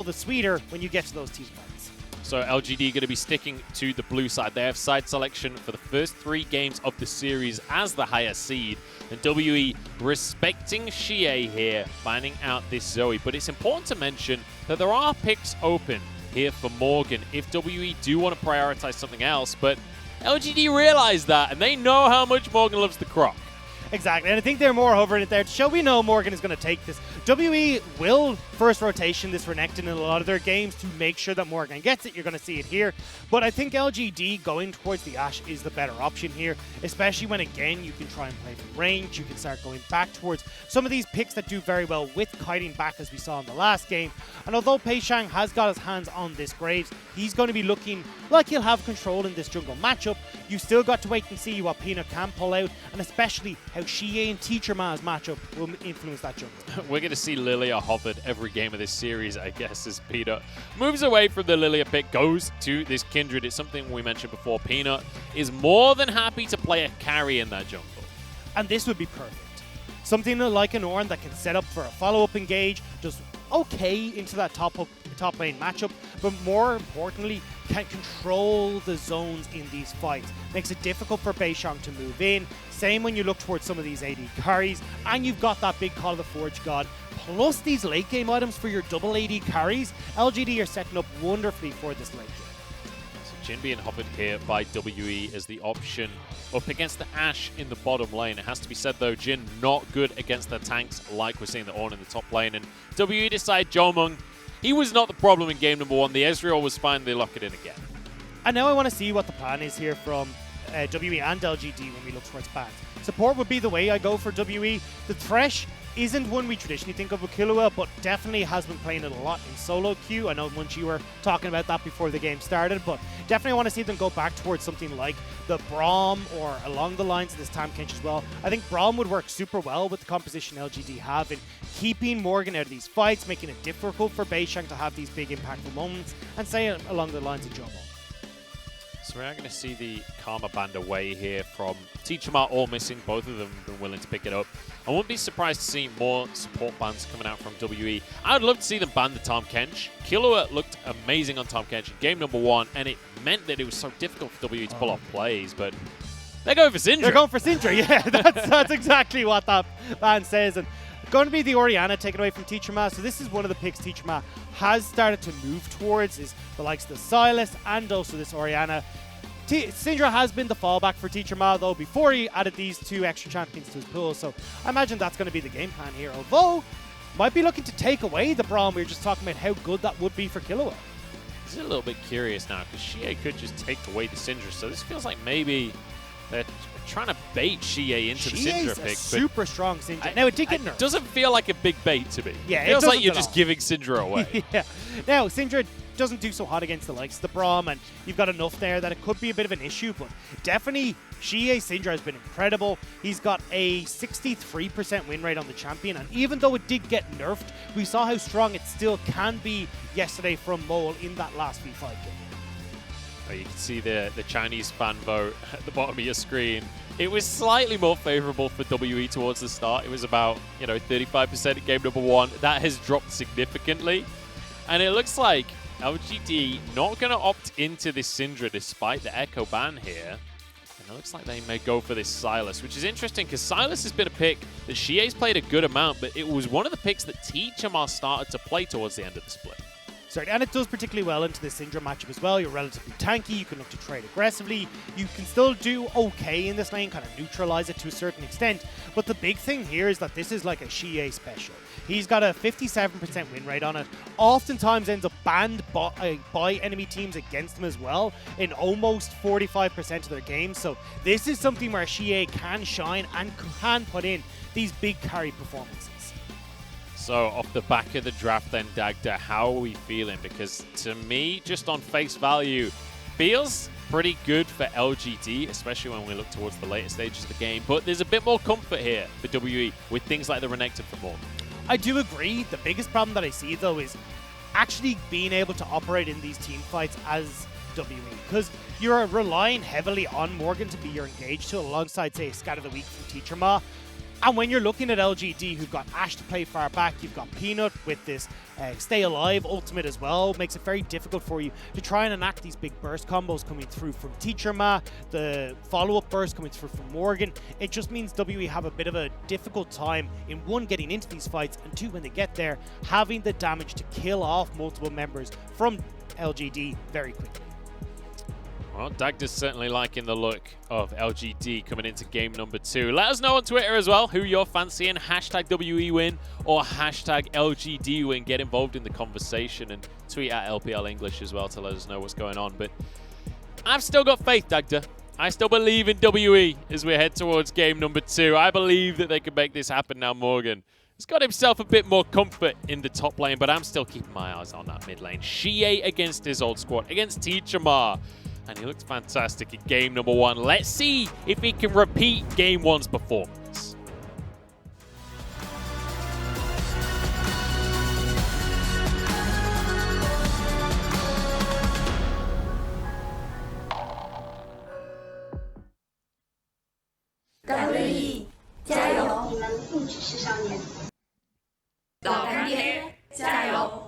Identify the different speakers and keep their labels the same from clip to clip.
Speaker 1: the sweeter when you get to those team fights.
Speaker 2: So LGD going to be sticking to the blue side. They have side selection for the first 3 games of the series as the higher seed. And WE respecting Xie here, finding out this Zoe. But it's important to mention that there are picks open here for Morgan if WE do want to prioritize something else. But LGD realize that, and they know how much Morgan loves the Croc.
Speaker 1: Exactly, and I think they're more hovering it there to show we know Morgan is going to take this. WE will first rotation this Renekton in a lot of their games to make sure that Morgan gets it. You're going to see it here. But I think LGD going towards the Ashe is the better option here, especially when, again, you can try and play from range. You can start going back towards some of these picks that do very well with kiting back, as we saw in the last game. And although Pei Shang has got his hands on this Graves, he's going to be looking like he'll have control in this jungle matchup. You still got to wait and see what Peanut can pull out, and especially how Xie and Teacher Ma's matchup will influence that jungle.
Speaker 2: We're going to see Lilia hovered every game of this series, I guess, as Peanut moves away from the Lilia pick, goes to this Kindred. It's something we mentioned before. Peanut is more than happy to play a carry in that jungle.
Speaker 1: And this would be perfect. Something like an Ornn that can set up for a follow-up engage, just okay into that top lane matchup, but more importantly, can control the zones in these fights. Makes it difficult for Beishang to move in. Same when you look towards some of these AD carries, and you've got that big Call of the Forge God, plus these late game items for your double AD carries. LGD are setting up wonderfully for this late game.
Speaker 2: Jin being hovered here by WE as the option up against the Ashe in the bottom lane. It has to be said, though, Jin not good against the tanks like we're seeing the Ornn in the top lane. And WE decide Jomung, he was not the problem in game number 1. The Ezreal was fine. They lock it in again.
Speaker 1: And now I want to see what the plan is here from WE and LGD when we look towards bans. Support would be the way I go for WE. The Thresh isn't one we traditionally think of with Killua, but definitely has been playing it a lot in solo queue. I know once you were talking about that before the game started, but definitely want to see them go back towards something like the Braum or along the lines of this Tahm Kench as well. I think Braum would work super well with the composition LGD have in keeping Morgan out of these fights, making it difficult for Beishang to have these big impactful moments, and say along the lines of Jomo.
Speaker 2: So we're going to see the Karma band away here from Teacher Ma, all missing. Both of them have been willing to pick it up. I wouldn't be surprised to see more support bans coming out from WE. I would love to see them ban the Tahm Kench. Killua looked amazing on Tahm Kench in game number 1, and it meant that it was so difficult for WE to pull off plays, but they're going for Syndra.
Speaker 1: They're going for Syndra, yeah. That's exactly what that ban says. And going to be the Orianna taken away from Teacher Ma. So this is one of the picks Teacher Ma has started to move towards, is the likes of the Sylas and also this Orianna. Syndra has been the fallback for Teacher Ma, though, before he added these 2 extra champions to his pool. So I imagine that's going to be the game plan here. Although, might be looking to take away the Braum. We were just talking about how good that would be for Killua.
Speaker 2: This is a little bit curious now, because Xie could just take away the Syndra. So this feels like maybe they're trying to bait Xie into the Syndra pick.
Speaker 1: Super strong Syndra. Now, it did get nerfed.
Speaker 2: It doesn't feel like a big bait to me.
Speaker 1: Yeah,
Speaker 2: it feels like you're just giving Syndra away.
Speaker 1: Yeah. Now, Syndra doesn't do so hot against the likes of the Braum, and you've got enough there that it could be a bit of an issue, but definitely Xie Syndra has been incredible. He's got a 63% win rate on the champion, and even though it did get nerfed, we saw how strong it still can be yesterday from Mole in that last V5 game.
Speaker 2: Oh, you can see the Chinese fan vote at the bottom of your screen. It was slightly more favorable for WE towards the start. It was about, 35% in game number 1. That has dropped significantly, and it looks like LGD not going to opt into this Syndra despite the Echo ban here. And it looks like they may go for this Sylas, which is interesting because Sylas has been a pick that Xie's played a good amount, but it was one of the picks that Teacher Ma started to play towards the end of the split.
Speaker 1: Certainly, and it does particularly well into the Syndra matchup as well. You're relatively tanky, you can look to trade aggressively, you can still do okay in this lane, kind of neutralize it to a certain extent, but the big thing here is that this is like a Xie special. He's got a 57% win rate on it, oftentimes ends up banned by enemy teams against him as well in almost 45% of their games, so this is something where Xie can shine and can put in these big carry performances.
Speaker 2: So off the back of the draft then, Dagda, how are we feeling? Because to me, just on face value, feels pretty good for LGD, especially when we look towards the later stages of the game. But there's a bit more comfort here for WE with things like the Renekton for Morgan.
Speaker 1: I do agree. The biggest problem that I see, though, is actually being able to operate in these team fights as WE. Because you're relying heavily on Morgan to be your engage to alongside, say, Scat of the Week from Teacher Ma. And when you're looking at LGD, who've got Ash to play far back, you've got Peanut with this Stay Alive ultimate as well, makes it very difficult for you to try and enact these big burst combos coming through from Teacher Ma, the follow-up burst coming through from Morgan. It just means WE have a bit of a difficult time in one, getting into these fights, and two, when they get there, having the damage to kill off multiple members from LGD very quickly.
Speaker 2: Well, Dagda's certainly liking the look of LGD coming into game number 2. Let us know on Twitter as well who you're fancying. Hashtag WE win or hashtag LGD win. Get involved in the conversation and tweet at LPL English as well to let us know what's going on. But I've still got faith, Dagda. I still believe in WE as we head towards game number 2. I believe that they can make this happen now. Morgan has got himself a bit more comfort in the top lane, but I'm still keeping my eyes on that mid lane. Xie against his old squad, against Teacher Ma. And he looks fantastic in game number 1. Let's see if he can repeat game 1's performance.
Speaker 3: WE 加油！你们不只是少年。老干爹加油！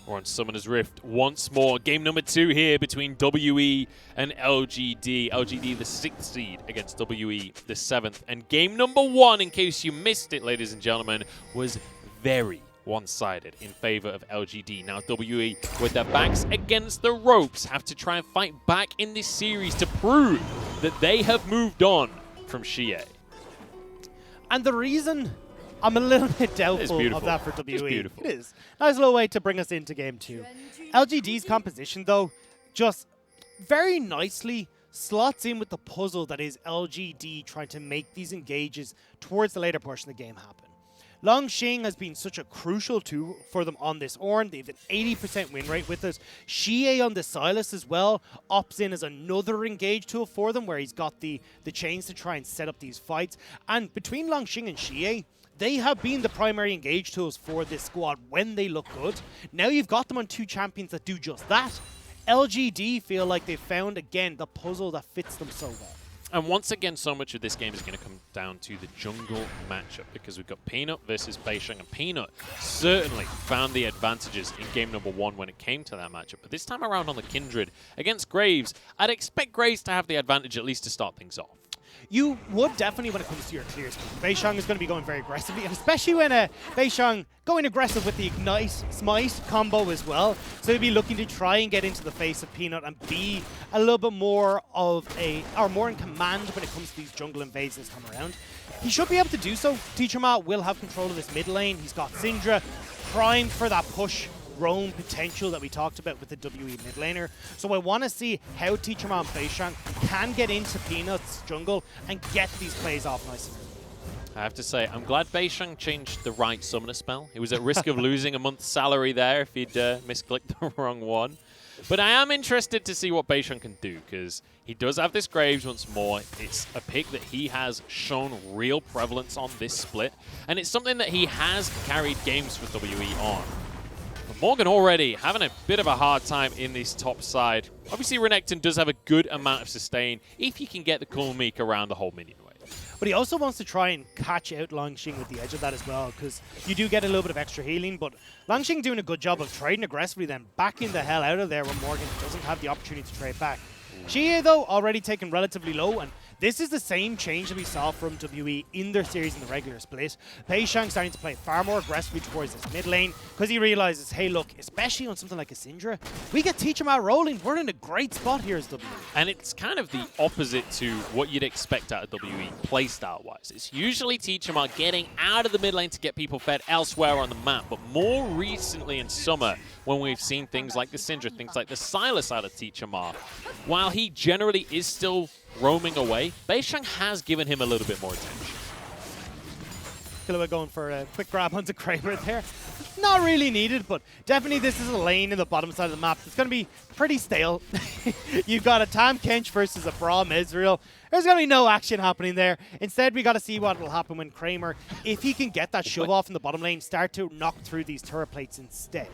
Speaker 2: We're on Summoner's Rift once more. Game number 2 here between WE and LGD. LGD the 6th seed against WE the 7th. And game number 1, in case you missed it, ladies and gentlemen, was very one-sided in favor of LGD. Now WE, with their backs against the ropes, have to try and fight back in this series to prove that they have moved on from Xie.
Speaker 1: And the reason I'm a little bit doubtful of that for WE. It is. Nice little way to bring us into game 2. LGD's composition, though, just very nicely slots in with the puzzle that is LGD trying to make these engages towards the later portion of the game happen. Longxing has been such a crucial tool for them on this Ornn. They've an 80% win rate with us. Xie on the Silas as well opts in as another engage tool for them, where he's got the chains to try and set up these fights. And between Longxing and Xie, they have been the primary engage tools for this squad when they look good. Now you've got them on 2 champions that do just that. LGD feel like they've found, again, the puzzle that fits them so well.
Speaker 2: And once again, so much of this game is going to come down to the jungle matchup, because we've got Peanut versus Beisheng, and Peanut certainly found the advantages in game number 1 when it came to that matchup. But this time around on the Kindred against Graves, I'd expect Graves to have the advantage at least to start things off.
Speaker 1: You would definitely when it comes to your clears. Beisheng is going to be going very aggressively, and especially when Beisheng going aggressive with the Ignite Smite combo as well. So he'll be looking to try and get into the face of Peanut and be a little bit more of more in command when it comes to these jungle invades this time around. He should be able to do so. Teacher Ma will have control of this mid lane. He's got Syndra primed for that push roam potential that we talked about with the WE mid laner. So I want to see how Teacher Ma and Beisheng can get into Peanut's jungle and get these plays off nice and early.
Speaker 2: I have to say, I'm glad Beisheng changed the right summoner spell. He was at risk of losing a month's salary there if he'd misclicked the wrong one. But I am interested to see what Beisheng can do, because he does have this Graves once more. It's a pick that he has shown real prevalence on this split, and it's something that he has carried games for WE on. But Morgan already having a bit of a hard time in this top side. Obviously, Renekton does have a good amount of sustain if he can get the cool meek around the whole minion wave.
Speaker 1: But he also wants to try and catch out Longxing with the edge of that as well, because you do get a little bit of extra healing, but Longxing doing a good job of trading aggressively, then backing the hell out of there when Morgan doesn't have the opportunity to trade back. Xie, though, already taken relatively low, and this is the same change that we saw from WE in their series in the regular split. Beisheng starting to play far more aggressively towards this mid lane, because he realizes, hey, look, especially on something like a Syndra, we get Teacher Ma rolling. We're in a great spot here as WE.
Speaker 2: And it's kind of the opposite to what you'd expect out of WE playstyle-wise. It's usually Teacher Ma getting out of the mid lane to get people fed elsewhere on the map, but more recently in summer, when we've seen things like the Syndra, things like the Silas out of Teacher Ma, while he generally is still roaming away, Beisheng has given him a little bit more attention.
Speaker 1: Killua going for a quick grab onto Kramer there. Not really needed, but definitely this is a lane in the bottom side of the map. It's going to be pretty stale. You've got a Tam Kench versus a Braum Israel. There's going to be no action happening there. Instead, we got to see what will happen when Kramer, if he can get that shove off in the bottom lane, start to knock through these turret plates instead.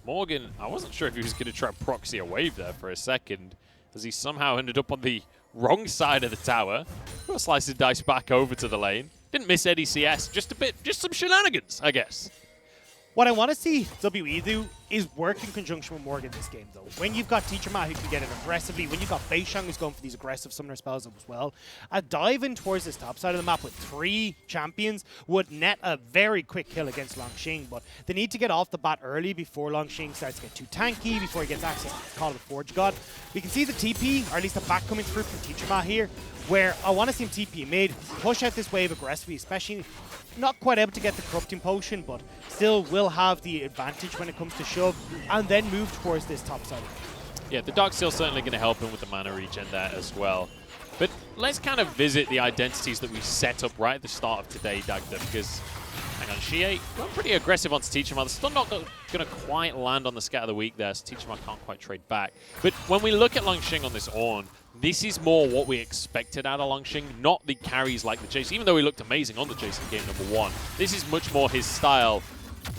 Speaker 2: Morgan, I wasn't sure if he was going to try proxy a wave there for a second, as he somehow ended up on the wrong side of the tower. go slice and dice back over to the lane. Didn't miss any CS, just some shenanigans, I guess.
Speaker 1: What I want to see WE do is work in conjunction with Morgan this game, though. When you've got Teacher Ma who can get it aggressively, when you've got Beishang who's going for these aggressive summoner spells as well, a dive in towards this top side of the map with 3 champions would net a very quick kill against Longxing, but they need to get off the bat early before Longxing starts to get too tanky, before he gets access to Call of the Forge God. We can see the TP, or at least the back coming through from Teacher Ma here, where I want to see him TP mid, push out this wave aggressively, especially not quite able to get the corrupting potion, but still will have the advantage when it comes to shove, and then move towards this top side.
Speaker 2: Yeah, the Darksteel's certainly going to help him with the mana regen there as well. But let's kind of visit the identities that we set up right at the start of today, Dagda, because, hang on, Xie got pretty aggressive onto Teacher Ma. Still not going to quite land on the Scat of the Week there, so Teacher Ma can't quite trade back. But when we look at Longxing on this Ornn, this is more what we expected out of Longxing, not the carries like the Jace. Even though he looked amazing on the Jace in game number 1, this is much more his style.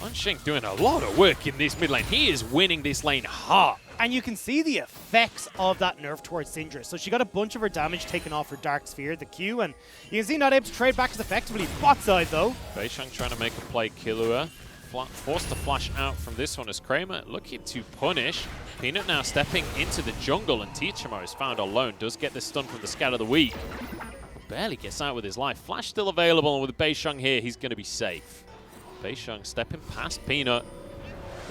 Speaker 2: Longxing doing a lot of work in this mid lane. He is winning this lane hard.
Speaker 1: And you can see the effects of that nerf towards Syndra. So she got a bunch of her damage taken off her Dark Sphere, the Q, and you can see not able to trade back as effectively. Bot side, though.
Speaker 2: Beishang trying to make a play. Killua forced to flash out from this one as Kramer looking to punish. Peanut now stepping into the jungle, and Teacher Ma is found alone. Does get the stun from the Scat of the Week. Barely gets out with his life. Flash still available, and with Beishang here, he's going to be safe. Beishang stepping past Peanut.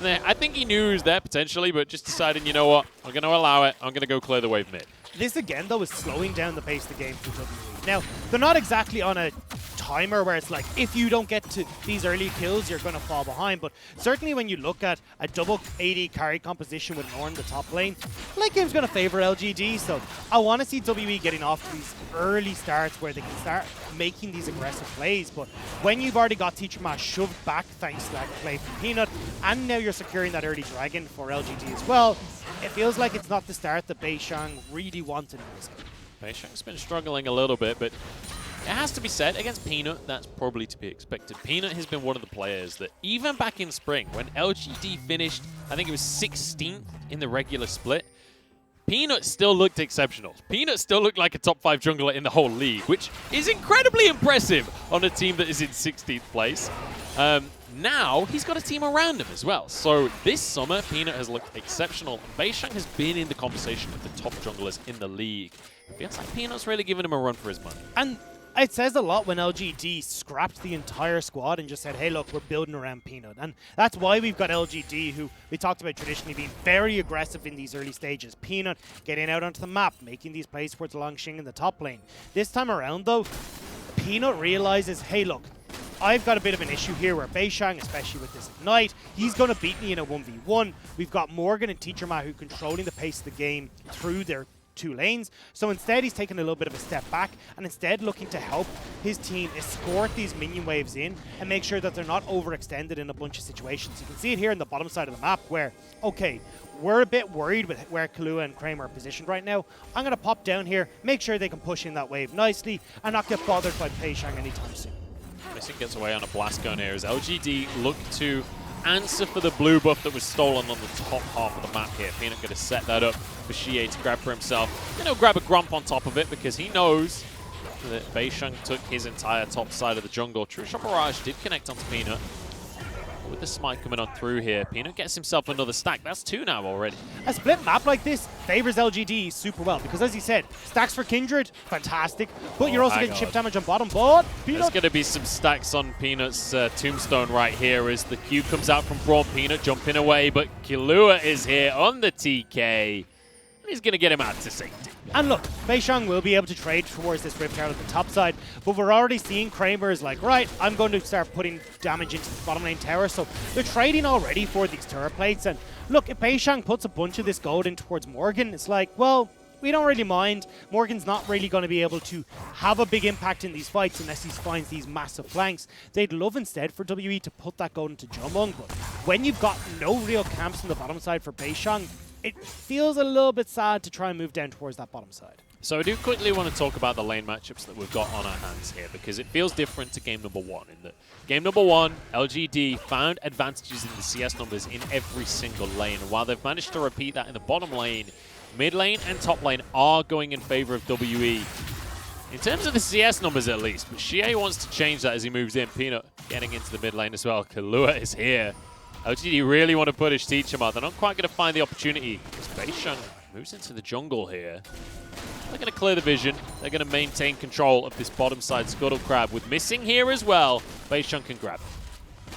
Speaker 2: I think he knew he was there potentially, but just deciding, you know what, I'm going to allow it. I'm going to go clear the wave mid.
Speaker 1: This again, though, is slowing down the pace of the game for WWE. Now, they're not exactly on a timer where it's like, if you don't get to these early kills, you're going to fall behind. But certainly when you look at a double AD carry composition with Ornn in the top lane, late game's going to favor LGD. So I want to see WE getting off to these early starts where they can start making these aggressive plays. But when you've already got Teacher Ma shoved back thanks to that play from Peanut, and now you're securing that early dragon for LGD as well, it feels like it's not the start that Beishang really wanted in this game.
Speaker 2: Beishang's been struggling a little bit, but it has to be said, against Peanut, that's probably to be expected. Peanut has been one of the players that, even back in spring, when LGD finished, I think it was 16th in the regular split, Peanut still looked exceptional. Peanut still looked like a top 5 jungler in the whole league, which is incredibly impressive on a team that is in 16th place. Now, he's got a team around him as well. So this summer, Peanut has looked exceptional. And Beishang has been in the conversation with the top junglers in the league. It feels like Peanut's really giving him a run for his money.
Speaker 1: And it says a lot when LGD scrapped the entire squad and just said, hey, look, we're building around Peanut. And that's why we've got LGD, who we talked about traditionally being very aggressive in these early stages. Peanut getting out onto the map, making these plays towards Longxing in the top lane. This time around, though, Peanut realizes, hey, look, I've got a bit of an issue here where Beishang, especially with this Ignite, he's going to beat me in a 1v1. We've got Morgan and Teacher Ma who controlling the pace of the game through their 2 lanes. So instead, he's taking a little bit of a step back and instead looking to help his team escort these minion waves in and make sure that they're not overextended in a bunch of situations. You can see it here on the bottom side of the map where, okay, we're a bit worried with where Killua and Kramer are positioned right now. I'm going to pop down here, make sure they can push in that wave nicely and not get bothered by Beishang anytime soon.
Speaker 2: Missing gets away on a blast gun here as LGD look to answer for the blue buff that was stolen on the top half of the map here. Peanut going to set that up for Xie to grab for himself. Then he'll grab a Grump on top of it because he knows that Beishang took his entire top side of the jungle. True Shot Barrage did connect onto Peanut. With the smite coming on through here, Peanut gets himself another stack. That's 2 now already.
Speaker 1: A split map like this favors LGD super well because, as he said, stacks for Kindred, fantastic, but you're also getting chip damage on bottom. But Peanut,
Speaker 2: there's going to be some stacks on Peanut's tombstone right here as the Q comes out from Braun. Peanut jumping away, but Killua is here on the TK. He's going to get him out to safety.
Speaker 1: And look, Beishang will be able to trade towards this Rift Tower at the top side, but we're already seeing Kramer is like, right, I'm going to start putting damage into the bottom lane tower, so they're trading already for these turret plates. And look, if Beishang puts a bunch of this gold in towards Morgan, it's like, well, we don't really mind. Morgan's not really going to be able to have a big impact in these fights unless he finds these massive flanks. They'd love instead for WE to put that gold into Jumong, but when you've got no real camps on the bottom side for Beishang, it feels a little bit sad to try and move down towards that bottom side.
Speaker 2: So I do quickly want to talk about the lane matchups that we've got on our hands here because it feels different to game number 1. In that game number 1, LGD found advantages in the CS numbers in every single lane. And while they've managed to repeat that in the bottom lane, mid lane and top lane are going in favor of WE. In terms of the CS numbers at least, but Shie wants to change that as he moves in. Peanut getting into the mid lane as well. Kahlua is here. LGD really want to punish Teacherma. They're not quite going to find the opportunity. Beisheng moves into the jungle here. They're going to clear the vision. They're going to maintain control of this bottom side Scuttle Crab. With missing here as well, Beisheng can grab it.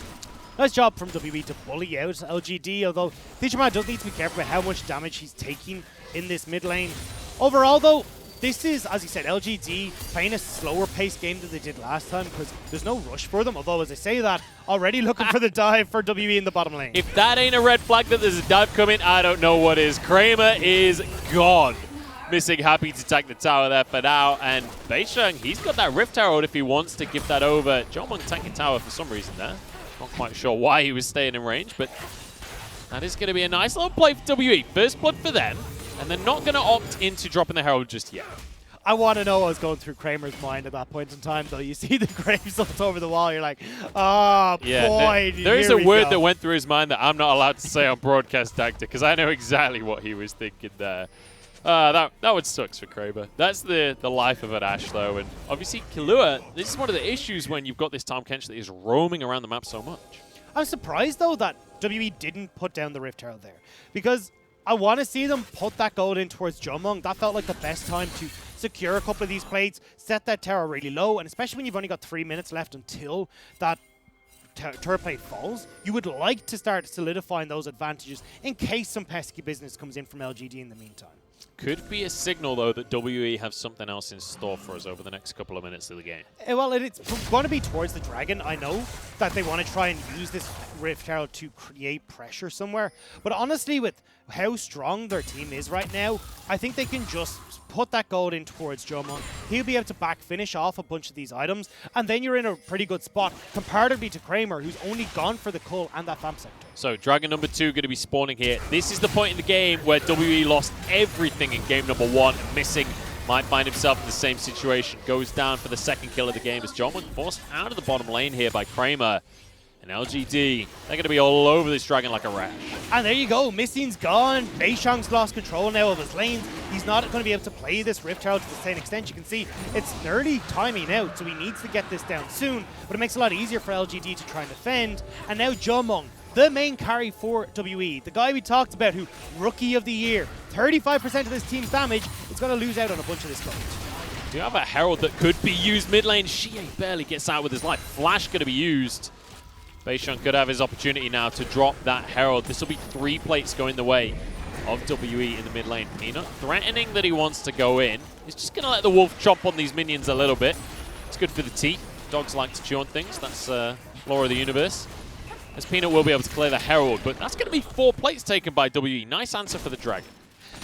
Speaker 1: Nice job from WE to bully out LGD, although Teacherma does need to be careful about how much damage he's taking in this mid lane. Overall though, this is, as you said, LGD playing a slower paced game than they did last time because there's no rush for them, although as I say that, already looking for the dive for WE in the bottom lane.
Speaker 2: If that ain't a red flag that there's a dive coming, I don't know what is. Kramer is gone. Missing Happy to take the tower there for now, and Beisheng, he's got that Rift Herald if he wants to give that over. Jomung tanking tower for some reason there. Not quite sure why he was staying in range, but that is going to be a nice little play for WE. First blood for them. And they're not going to opt into dropping the Herald just yet.
Speaker 1: I want to know what was going through Kramer's mind at that point in time, though. You see the graves up over the wall, you're like, oh,
Speaker 2: yeah,
Speaker 1: boy,
Speaker 2: there is a word that went through his mind that I'm not allowed to say on broadcast, actor, because I know exactly what he was thinking there. That one sucks for Kramer. That's the life of an Ashe, though. And obviously, Kahlua, this is one of the issues when you've got this Tahm Kench that is roaming around the map so much.
Speaker 1: I'm surprised, though, that WE didn't put down the Rift Herald there, because I want to see them put that gold in towards Jomung. That felt like the best time to secure a couple of these plates, set that tower really low, and especially when you've only got 3 minutes left until that turret plate falls, you would like to start solidifying those advantages in case some pesky business comes in from LGD in the meantime.
Speaker 2: Could be a signal, though, that WE have something else in store for us over the next couple of minutes of the game.
Speaker 1: Well, it's going to be towards the Dragon. I know that they want to try and use this Rift Herald to create pressure somewhere. But honestly, with how strong their team is right now, I think they can just put that gold in towards Jomung. He'll be able to back finish off a bunch of these items. And then you're in a pretty good spot comparatively to Kramer, who's only gone for the Cull and that FAM sector.
Speaker 2: So Dragon number 2 going to be spawning here. This is the point in the game where WE lost everything in game number 1. Missing might find himself in the same situation. Goes down for the second kill of the game as Jomung forced out of the bottom lane here by Kramer. And LGD, they're going to be all over this Dragon like a rash.
Speaker 1: And there you go. Missing's gone. Beisheng's lost control now of his lanes. He's not going to be able to play this Rift Herald to the same extent. You can see it's nearly timing out, so he needs to get this down soon. But it makes it a lot easier for LGD to try and defend. And now Jomung, the main carry for WE, the guy we talked about who, Rookie of the Year, 35% of this team's damage, is going to lose out on a bunch of this gold.
Speaker 2: Do you have a Herald that could be used mid lane? Shie barely gets out with his life. Flash going to be used. Beisheng could have his opportunity now to drop that Herald. This will be 3 plates going the way of WE in the mid lane. Peanut threatening that he wants to go in. He's just going to let the wolf chomp on these minions a little bit. It's good for the teeth. Dogs like to chew on things. That's law of the universe. As Peanut will be able to clear the Herald, but that's going to be 4 plates taken by WE. Nice answer for the Dragon.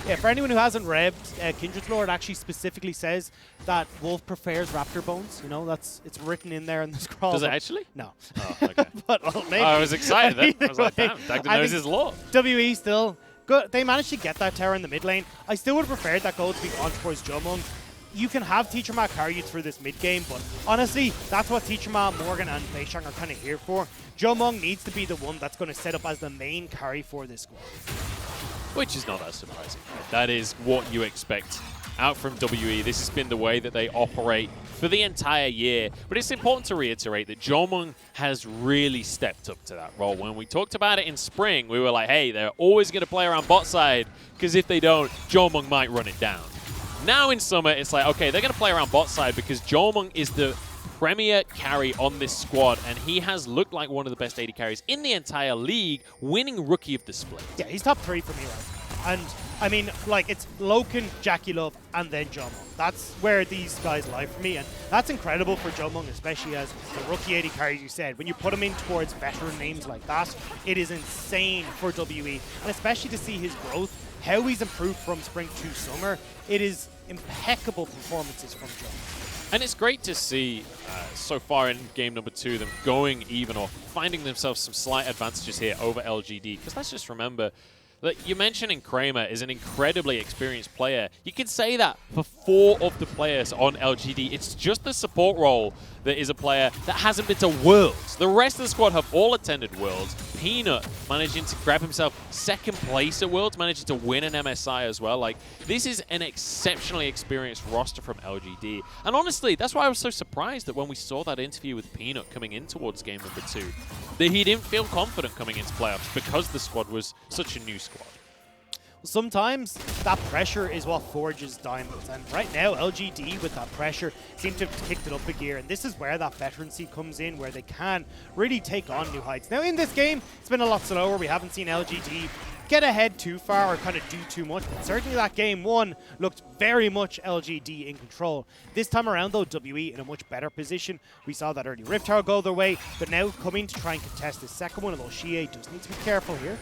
Speaker 1: Yeah, for anyone who hasn't read, Kindred's Lord actually specifically says that Wolf prefers raptor bones. You know, it's written in there in the scroll.
Speaker 2: Does it actually?
Speaker 1: No.
Speaker 2: Oh, okay.
Speaker 1: But well, maybe.
Speaker 2: I was excited then. I was like, damn, Dagda knows his lore.
Speaker 1: WE still good. They managed to get that tower in the mid lane. I still would have preferred that gold to be gone towards Jomung. You can have Teacherma carry you through this mid game, but honestly, that's what Teacherma, Morgan, and Beisheng are kind of here for. Jomung needs to be the one that's going to set up as the main carry for this squad.
Speaker 2: Which is not that surprising. That is what you expect out from WE. This has been the way that they operate for the entire year. But it's important to reiterate that Jomung has really stepped up to that role. When we talked about it in spring, we were like, hey, they're always going to play around bot side, because if they don't, Jomung might run it down. Now in summer, it's like, okay, they're going to play around bot side because Jomung is the premier carry on this squad, and he has looked like one of the best AD carries in the entire league, winning Rookie of the Split.
Speaker 1: Yeah, he's top 3 for me right now. And, I mean, like, it's Loken, Jackie Love, and then Jomung. That's where these guys lie for me, and that's incredible for Jomung, especially as the rookie AD carry, as you said. When you put him in towards veteran names like that, it is insane for WE, and especially to see his growth, how he's improved from spring to summer. It is impeccable performances from Jomung.
Speaker 2: And it's great to see so far in game number 2 them going even or finding themselves some slight advantages here over LGD. Because let's just remember, Like, you're mentioning Kramer is an incredibly experienced player. You can say that for 4 of the players on LGD. It's just the support role that is a player that hasn't been to Worlds. The rest of the squad have all attended Worlds. Peanut managing to grab himself 2nd place at Worlds, managing to win an MSI as well. Like, this is an exceptionally experienced roster from LGD. And honestly, that's why I was so surprised that when we saw that interview with Peanut coming in towards game number 2, that he didn't feel confident coming into playoffs because the squad was such a new squad.
Speaker 1: Sometimes that pressure is what forges diamonds, and right now LGD with that pressure seem to have kicked it up a gear, and this is where that veterancy comes in, where they can really take on new heights. Now in this game, it's been a lot slower. We haven't seen LGD get ahead too far or kind of do too much, but certainly that game 1 looked very much LGD in control. This time around though, WE in a much better position. We saw that early Rift Tower go their way, but now coming to try and contest this second one, although Shie does need to be careful here.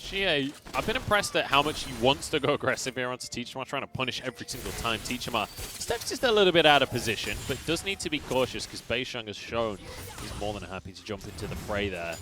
Speaker 2: Shie, I've been impressed at how much he wants to go aggressive here onto Teachama, trying to punish every single time. Teachama steps just a little bit out of position, but does need to be cautious because Beisheng has shown he's more than happy to jump into the fray there.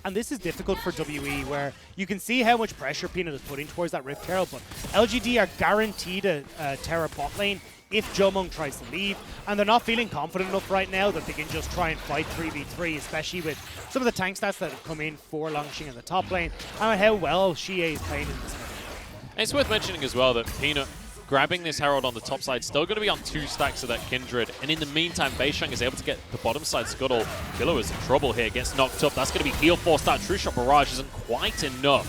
Speaker 1: And this is difficult for WE, where you can see how much pressure Peanut is putting towards that Rift Herald, but LGD are guaranteed a Terra bot lane if Jomung tries to leave, and they're not feeling confident enough right now that they can just try and fight 3v3, especially with some of the tank stats that have come in for Longxing in the top lane, and how well Shie is playing in this game.
Speaker 2: And it's worth mentioning as well that Peanut grabbing this Herald on the top side, still going to be on 2 stacks of that Kindred, and in the meantime, Beisheng is able to get the bottom side scuttle. Killer is in trouble here, gets knocked up. That's going to be heal forced out. True Shot Barrage isn't quite enough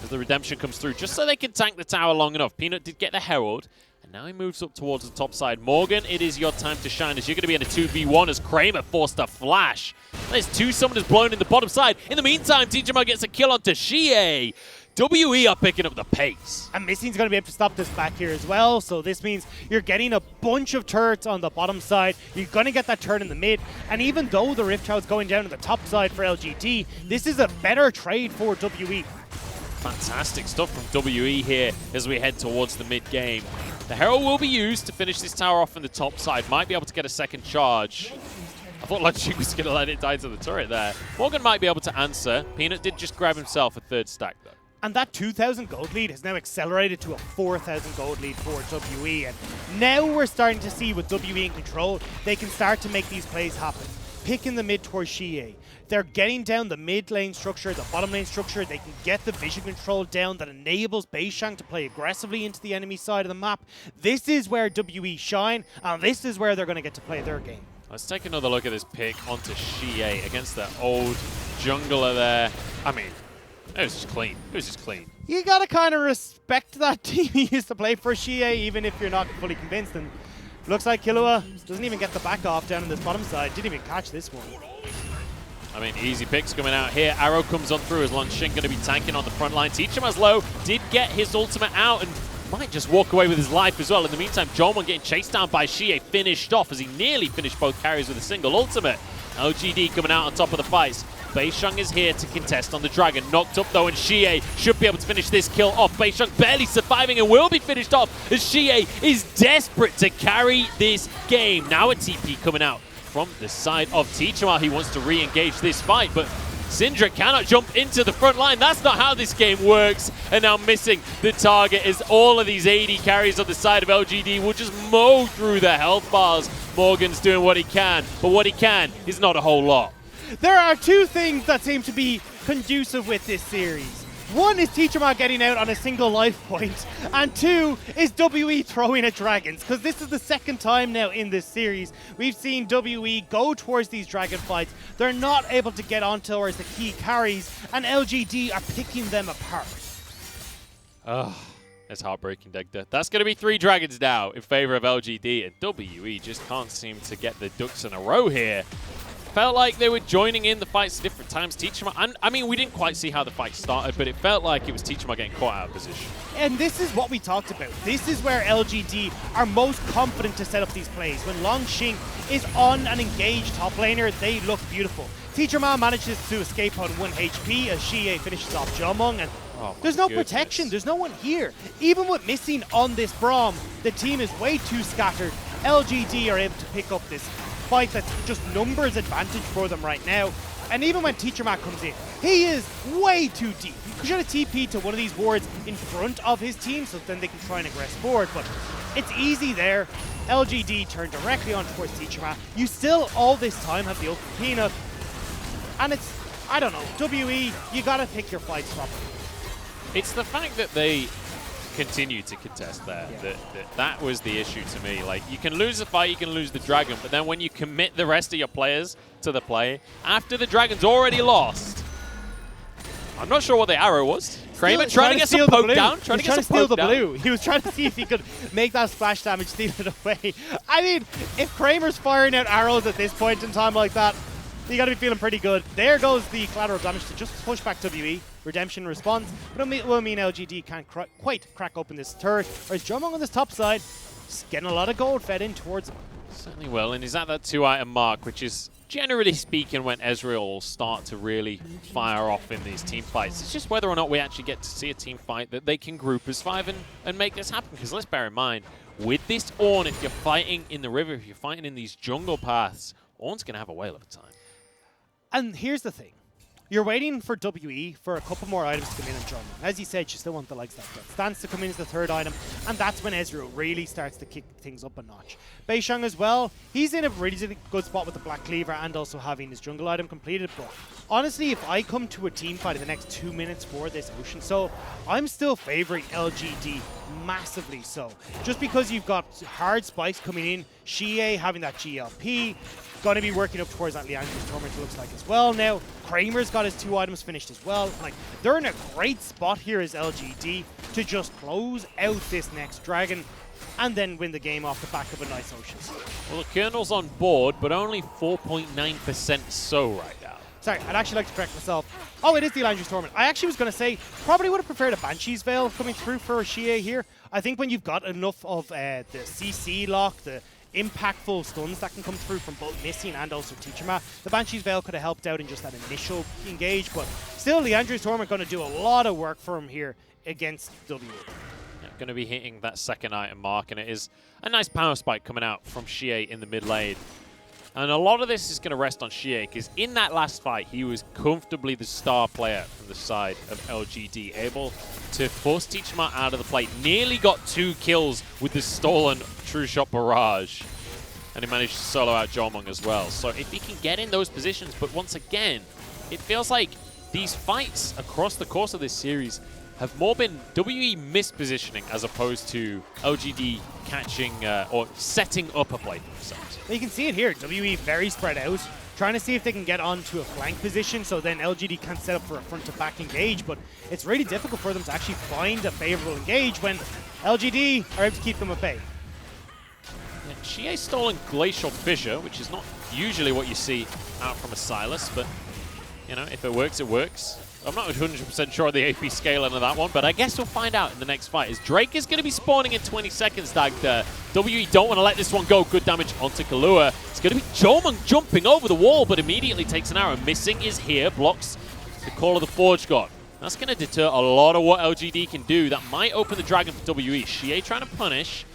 Speaker 2: as the redemption comes through, just so they can tank the tower long enough. Peanut did get the Herald, and now he moves up towards the top side. Morgan, it is your time to shine as you're going to be in a 2v1 as Kramer forced a flash. There's 2 summoners blown in the bottom side. In the meantime, Teachama gets a kill onto Shie. WE are picking up the pace.
Speaker 1: And Missing's going to be able to stop this back here as well, so this means you're getting a bunch of turrets on the bottom side. You're going to get that turret in the mid, and even though the Rift Child's going down to the top side for LGD, this is a better trade for WE.
Speaker 2: Fantastic stuff from WE here as we head towards the mid-game. The Herald will be used to finish this tower off on the top side. Might be able to get a second charge. I thought Logic was going to let it die to the turret there. Morgan might be able to answer. Peanut did just grab himself a 3rd stack, though.
Speaker 1: And that 2,000 gold lead has now accelerated to a 4,000 gold lead for WE. And now we're starting to see with WE in control, they can start to make these plays happen. Picking the mid towards Shie. They're getting down the mid lane structure, the bottom lane structure. They can get the vision control down that enables Beisheng to play aggressively into the enemy side of the map. This is where WE shine, and this is where they're going to get to play their game.
Speaker 2: Let's take another look at this pick onto Shie against the old jungler there. I mean, it was just clean. It was just clean.
Speaker 1: You gotta kind of respect that team he used to play for Shie, even if you're not fully convinced. And looks like Killua doesn't even get the back off down on this bottom side. Didn't even catch this one.
Speaker 2: I mean, easy picks coming out here. Arrow comes on through as Longxing going to be tanking on the front line. Teachama's low, did get his ultimate out and might just walk away with his life as well. In the meantime, Jomon getting chased down by Shie, finished off as he nearly finished both carries with a single ultimate. LGD coming out on top of the fights. Beisheng is here to contest on the Dragon. Knocked up though, and Shie should be able to finish this kill off. Beisheng barely surviving and will be finished off as Shie is desperate to carry this game. Now a TP coming out from the side of Teachama. He wants to re-engage this fight, but Syndra cannot jump into the front line. That's not how this game works. And now missing the target is all of these AD carries on the side of LGD will just mow through the health bars. Morgan's doing what he can, but what he can is not a whole lot.
Speaker 1: There are 2 things that seem to be conducive with this series. One is Teachama getting out on a single life point, and 2 is WE throwing at dragons, because this is the 2nd time now in this series we've seen WE go towards these dragon fights. They're not able to get on towards the key carries, and LGD are picking them apart.
Speaker 2: It's heartbreaking, Degda. That's going to be 3 dragons now in favor of LGD, and WE just can't seem to get the ducks in a row here. Felt like they were joining in the fights at different times. Teachama, I mean, we didn't quite see how the fight started, but it felt like it was Teachama getting caught out of position.
Speaker 1: And this is what we talked about. This is where LGD are most confident to set up these plays. When Longxing is on an engaged top laner, they look beautiful. Teachama manages to escape on 1 HP as Shie finishes off Jomung, and there's no protection. There's no one here. Even with missing on this Braum, the team is way too scattered. LGD are able to pick up this fight that's just numbers advantage for them right now. And even when Teacher Matt comes in, he is way too deep. He should have TP'd to one of these wards in front of his team so then they can try and aggress forward. But it's easy there. LGD turned directly on towards Teacher Matt. You still, all this time, have the open Peanut. And it's, I don't know, WE, you gotta pick your fights properly.
Speaker 2: It's the fact that they continue to contest there.
Speaker 1: Yeah.
Speaker 2: That was the issue to me. Like, you can lose the fight, you can lose the Dragon, but then when you commit the rest of your players to the play, after the Dragon's already lost, I'm not sure what the arrow was. Kramer trying to get some poke down, trying to get some
Speaker 1: steal
Speaker 2: poke
Speaker 1: the
Speaker 2: down.
Speaker 1: blue. He was trying to see if he could make that splash damage, steal it away. I mean, if Kramer's firing out arrows at this point in time like that, you got to be feeling pretty good. There goes the collateral damage to just push back WE. Redemption response, but it will mean LGD can't quite crack open this turret. Whereas Jomong on this top side is getting a lot of gold fed in towards him.
Speaker 2: Certainly will, and he's at that 2-item mark, which is generally speaking when Ezreal will start to really fire off in these team fights. It's just whether or not we actually get to see a team fight that they can group as 5 and make this happen. Because let's bear in mind, with this Ornn, if you're fighting in the river, if you're fighting in these jungle paths, Ornn's going to have a whale of a time.
Speaker 1: And here's the thing. You're waiting for WE for a couple more items to come in on Jomong. As you said, you still want the likes of that stance to come in as the 3rd item, and that's when Ezreal really starts to kick things up a notch. Beishang as well, he's in a really good spot with the Black Cleaver and also having his jungle item completed, but honestly, if I come to a team fight in the next 2 minutes for this Ocean Soul, I'm still favoring LGD massively so. Just because you've got hard spikes coming in, Xie having that GLP, going to be working up towards that Liandry's Torment, it looks like, as well now. Kramer's got his 2 items finished as well. Like, they're in a great spot here as LGD to just close out this next Dragon and then win the game off the back of a nice Ocean Soul.
Speaker 2: Well, the Colonel's on board, but only 4.9% so right now.
Speaker 1: Sorry, I'd actually like to correct myself. Oh, it is the Liandry's Torment. I actually was going to say, probably would have preferred a Banshee's Veil coming through for Xie here. I think when you've got enough of the CC lock, the impactful stuns that can come through from both Missing and also Teacher Matt, the Banshee's Veil could have helped out in just that initial engage, but still, Liandry's Torment going to do a lot of work for him here against WE.
Speaker 2: Yeah, going to be hitting that 2nd item mark, and it is a nice power spike coming out from Xie in the mid lane. And a lot of this is going to rest on Xie, because in that last fight, he was comfortably the star player from the side of LGD, able to force Teacher Matt out of the play. Nearly got 2 kills with the stolen True Shot Barrage. And he managed to solo out Jomong as well. So if he can get in those positions, but once again, it feels like these fights across the course of this series have more been WE mispositioning as opposed to LGD catching or setting up a play for themselves.
Speaker 1: You can see it here. WE very spread out, trying to see if they can get onto a flank position so then LGD can set up for a front-to-back engage, but it's really difficult for them to actually find a favorable engage when LGD are able to keep them at bay.
Speaker 2: Yeah, Xie's stolen Glacial Fissure, which is not usually what you see out from a Sylas, but you know, if it works, it works. I'm not 100% sure of the AP scaling of that one, but I guess we'll find out in the next fight. As Drake is going to be spawning in 20 seconds, Dagda. WE don't want to let this one go. Good damage onto Kalua. It's going to be Jomong jumping over the wall, but immediately takes an arrow. Missing is here, blocks the call of the Forge God. That's going to deter a lot of what LGD can do. That might open the Dragon for WE. Xie trying to punish.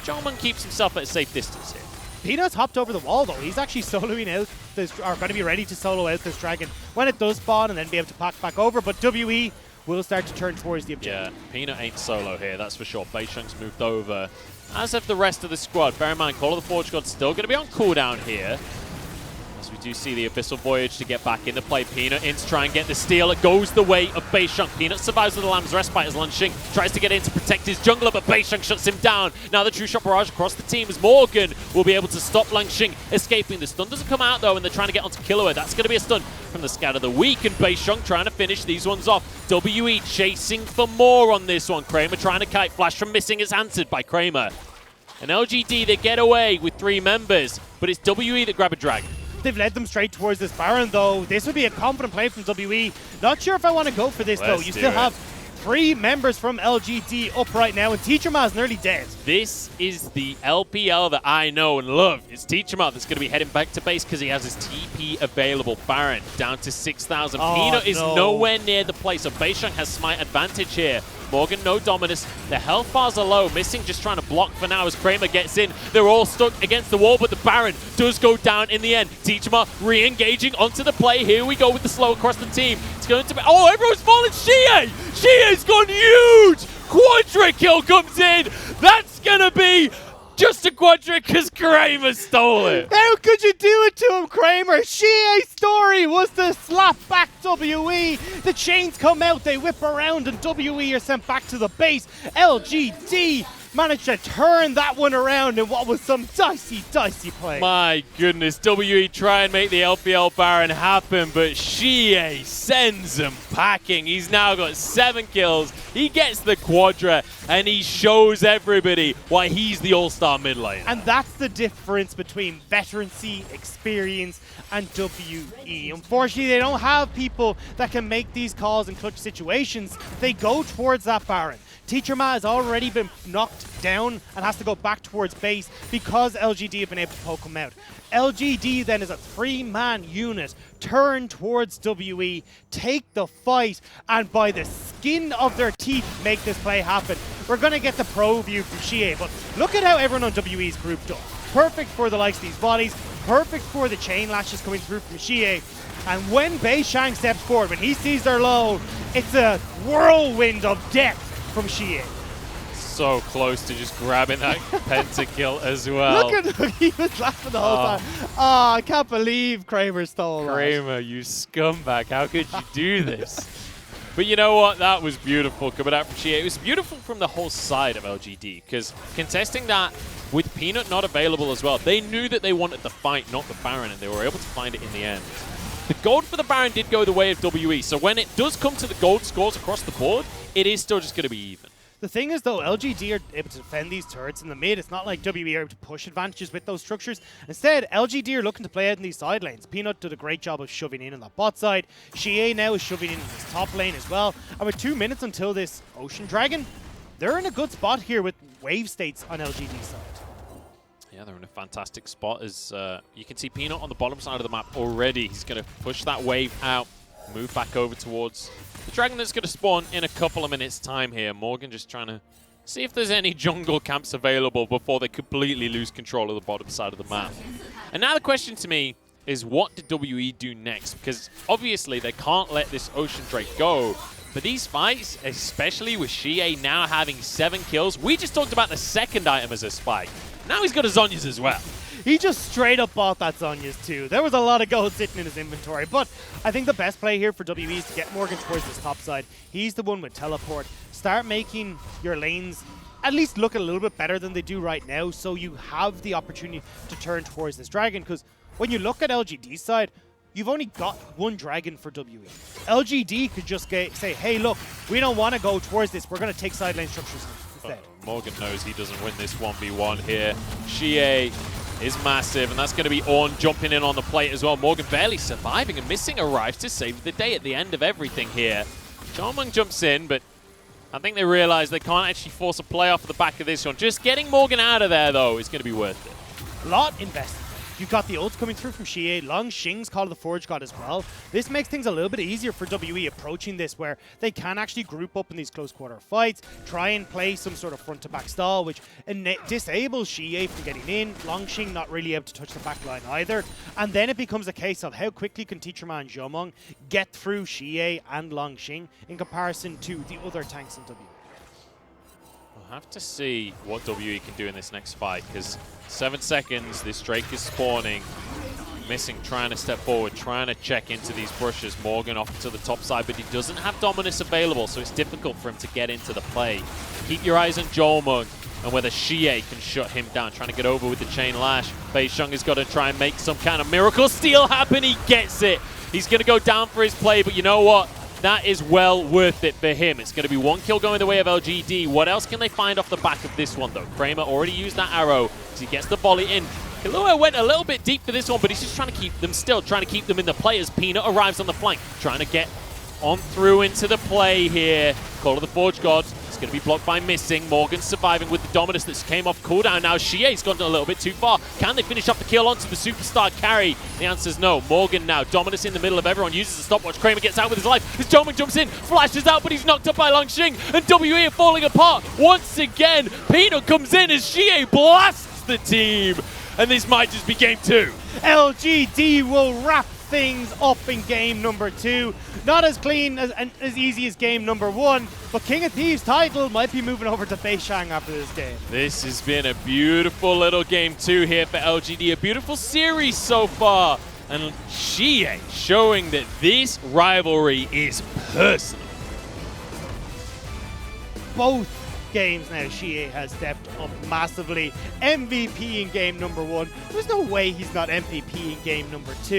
Speaker 2: Jomong keeps himself at a safe distance here.
Speaker 1: Peanut's hopped over the wall though. He's actually soloing out this, or going to be ready to solo out this Dragon when it does spawn and then be able to pack back over. But WE will start to turn towards the objective.
Speaker 2: Yeah, Peanut ain't solo here, that's for sure. Beishang's moved over, as have the rest of the squad. Bear in mind, Call of the Forge God's still going to be on cooldown here. As we do see the Abyssal Voyage to get back into play. Peanut in to try and get the steal. It goes the way of Beishang. Peanut survives with the Lamb's Respite as Lunxing tries to get in to protect his jungler, but Beishang shuts him down. Now the True Shot Barrage across the team as Morgan will be able to stop Lunxing escaping. The stun doesn't come out though, and they're trying to get onto Killua. That's going to be a stun from the Scout of the Week, and Beishang trying to finish these ones off. WE chasing for more on this one. Kramer trying to kite flash from Missing is answered by Kramer. And LGD, they get away with 3 members, but it's WE that grab a Dragon.
Speaker 1: They've led them straight towards this Baron though. This would be a confident play from WE. Not sure if I want to go for this though. You still have 3 members from LGD up right now, and Teacher Ma is nearly dead.
Speaker 2: This is the LPL that I know and love. It's Teacher Ma that's going to be heading back to base because he has his TP available. Baron down to 6,000. Peanut is nowhere near the play, so Beisheng has smite advantage here. Morgan, no Dominus. The health bars are low. Missing just trying to block for now as Kramer gets in. They're all stuck against the wall, but the Baron does go down in the end. Teacher Ma re-engaging onto the play. Here we go with the slow across the team. It's going to be... Oh, everyone's falling. Xie! Xie's gone huge! Quadra kill comes in. That's going to be just a quadra because Kramer stole it.
Speaker 1: How could you do it to him, Kramer? Xie's story was to slap back WE. The chains come out, they whip around, and WE are sent back to the base. LGD managed to turn that one around in what was some dicey play.
Speaker 2: My goodness, WE try and make the LPL Baron happen, but Xie sends him packing. He's now got 7 kills. He gets the quadra, and he shows everybody why he's the all-star mid lane.
Speaker 1: And that's the difference between veterancy, experience, and WE. Unfortunately, they don't have people that can make these calls in clutch situations. They go towards that Baron. Teacher Ma has already been knocked down and has to go back towards base because LGD have been able to poke him out. LGD then is a 3-man unit, turn towards WE, take the fight, and by the skin of their teeth make this play happen. We're going to get the pro view from Xie, but look at how everyone on WE is grouped up. Perfect for the likes of these bodies, perfect for the chain lashes coming through from Xie. And when Beisheng steps forward, when he sees their low, it's a whirlwind of death from Xie.
Speaker 2: So close to just grabbing that pentakill as well.
Speaker 1: Look at him, he was laughing the whole time. Oh, I can't believe Kramer stole that.
Speaker 2: Kramer, you scumbag, how could you do this? But you know what, that was beautiful coming out from Xie. It was beautiful from the whole side of LGD, because contesting that with Peanut not available as well, they knew that they wanted the fight, not the Baron, and they were able to find it in the end. The gold for the Baron did go the way of WE, so when it does come to the gold scores across the board, it is still just going to be even.
Speaker 1: The thing is, though, LGD are able to defend these turrets in the mid. It's not like WE are able to push advantages with those structures. Instead, LGD are looking to play out in these side lanes. Peanut did a great job of shoving in on that bot side. Xie now is shoving in his top lane as well. And with 2 minutes until this Ocean Dragon, they're in a good spot here with wave states on LGD side.
Speaker 2: Yeah, they're in a fantastic spot as you can see Peanut on the bottom side of the map already. He's going to push that wave out, move back over towards the dragon that's going to spawn in a couple of minutes' time here. Morgan just trying to see if there's any jungle camps available before they completely lose control of the bottom side of the map. And now the question to me is, what did WE do next? Because obviously they can't let this Ocean Drake go. But these fights, especially with Xie now having 7 kills, we just talked about the second item as a spike. Now he's got a Zhonya's as well.
Speaker 1: He just straight up bought that Zhonya's too. There was a lot of gold sitting in his inventory, but I think the best play here for WE is to get Morgan towards this top side. He's the one with teleport. Start making your lanes at least look a little bit better than they do right now, so you have the opportunity to turn towards this dragon, because when you look at LGD's side, you've only got 1 dragon for WE. LGD could just say, hey, look, we don't want to go towards this. We're going to take side lane structures instead.
Speaker 2: Morgan knows he doesn't win this 1v1 here. Xie is massive, and that's going to be Ornn jumping in on the plate as well. Morgan barely surviving, and Missing arrives to save the day at the end of everything here. Charmung jumps in, but I think they realize they can't actually force a play off the back of this one. Just getting Morgan out of there, though, is going to be worth it.
Speaker 1: A lot invested. You've got the ults coming through from Xie. Long Xing's Call of the Forge God as well. This makes things a little bit easier for WE approaching this, where they can actually group up in these close quarter fights, try and play some sort of front to back stall, which disables Xie from getting in. Long Xing not really able to touch the back line either. And then it becomes a case of how quickly can Teacher Ma and Zhomong get through Xie and Long Xing in comparison to the other tanks in WE.
Speaker 2: We'll have to see what WE can do in this next fight, because 7 seconds, this Drake is spawning. Missing, trying to step forward, trying to check into these brushes. Morgan off to the top side, but he doesn't have Dominus available, so it's difficult for him to get into the play. Keep your eyes on Jolmung and whether Xie can shut him down. Trying to get over with the chain lash. Beisheng has got to try and make some kind of miracle steal happen. He gets it. He's going to go down for his play, but you know what? That is well worth it for him. It's going to be 1 kill going the way of LGD. What else can they find off the back of this one, though? Kramer already used that arrow as he gets the volley in. Killua went a little bit deep for this one, but he's just trying to keep them still, trying to keep them in the play as Peanut arrives on the flank, trying to get on through into the play here. Call of the Forge God. It's going to be blocked by Missing. Morgan surviving with the Dominus that came off cooldown. Now Xie's gone a little bit too far. Can they finish up the kill onto the Superstar carry? The answer is no. Morgan now, Dominus in the middle of everyone, uses the stopwatch. Kramer gets out with his life. His Joming jumps in, flashes out, but he's knocked up by Langxing. And WE are falling apart once again. Peanut comes in as Xie blasts the team. And this might just be game 2.
Speaker 1: LGD will wrap things up in game number 2. Not as clean as easy as game number 1, but King of Thieves title might be moving over to Beishang after this game.
Speaker 2: This has been a beautiful little game 2 here for LGD. A beautiful series so far. And Xie showing that this rivalry is personal.
Speaker 1: Both games now, Xie has stepped up massively. MVP in game number 1. There's no way he's not MVP in game number 2.